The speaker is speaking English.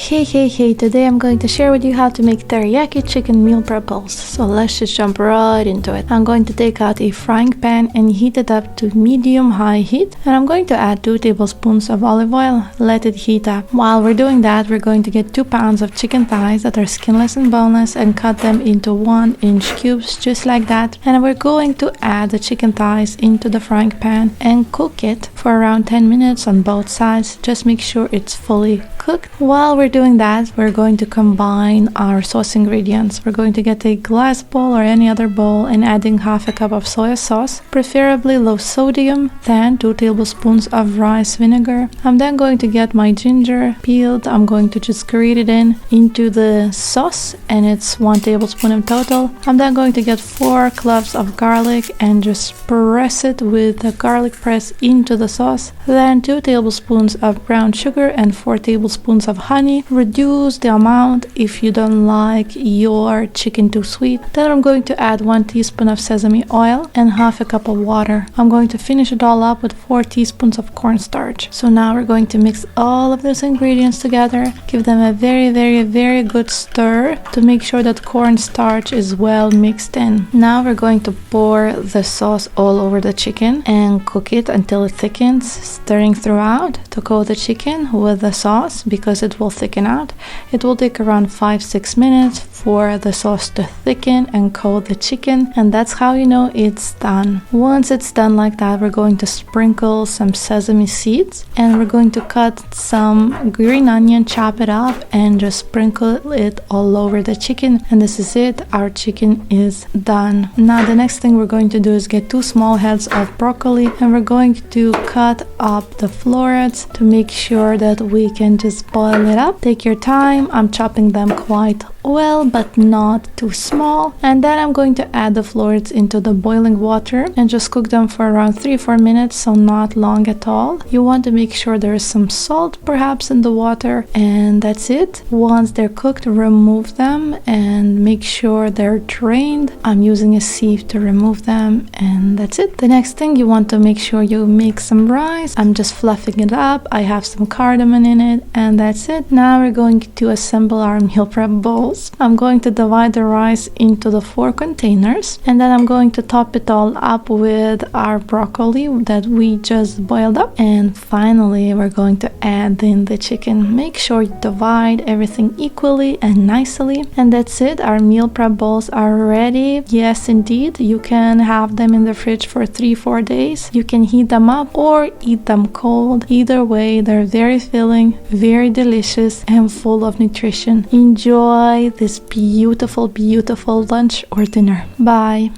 Hey, today I'm going to share with you how to make teriyaki chicken meal prep bowls. So let's just jump right into it. I'm going to take out a frying pan and heat it up to medium-high heat. And I'm going to add 2 tablespoons of olive oil, let it heat up. While we're doing that, we're going to get 2 pounds of chicken thighs that are skinless and boneless and cut them into 1-inch cubes just like that. And we're going to add the chicken thighs into the frying pan and cook it for around 10 minutes on both sides. Just make sure it's fully cooked. While we're doing that, we're going to combine our sauce ingredients. We're going to get a glass bowl or any other bowl and adding half a cup of soy sauce, preferably low sodium, then 2 tablespoons of rice vinegar. I'm then going to get my ginger peeled. I'm going to just grate it into the sauce, and it's 1 tablespoon in total. I'm then going to get 4 cloves of garlic and just press it with the garlic press into the sauce. Then 2 tablespoons of brown sugar and 4 tablespoons of honey. Reduce the amount if you don't like your chicken too sweet. Then I'm going to add 1 teaspoon of sesame oil and half a cup of water. I'm going to finish it all up with 4 teaspoons of cornstarch. So now we're going to mix all of those ingredients together, give them a very good stir to make sure that cornstarch is well mixed in. Now we're going to pour the sauce all over the chicken and cook it until it thickens, stirring throughout to coat the chicken with the sauce because it will thicken out. It will take around 5-6 minutes for the sauce to thicken and coat the chicken, and that's how you know it's done. Once it's done like that, we're going to sprinkle some sesame seeds and we're going to cut some green onion, chop it up and just sprinkle it all over the chicken, and this is it. Our chicken is done. Now the next thing we're going to do is get 2 small heads of broccoli and we're going to cut up the florets to make sure that we can just boil it up. Take your time. I'm chopping them quite well but not too small, and then I'm going to add the florets into the boiling water and just cook them for around 3-4 minutes, so not long at all. You want to make sure there is some salt perhaps in the water, and that's it. Once they're cooked, remove them and make sure they're drained. I'm using a sieve to remove them, and that's it. The next thing, you want to make sure you make some rice. I'm just fluffing it up. I have some cardamom in it, and that's it. Now we're going to assemble our meal prep bowls. I'm going to divide the rice into the 4 containers, and then I'm going to top it all up with our broccoli that we just boiled up, and finally we're going to add in the chicken. Make sure you divide everything equally and nicely, and that's it. Our meal prep bowls are ready. Yes, indeed, you can have them in the fridge for 3-4 days. You can heat them up or eat them cold. Either way, they're very filling, very delicious, and full of nutrition. Enjoy this beautiful lunch or dinner. Bye.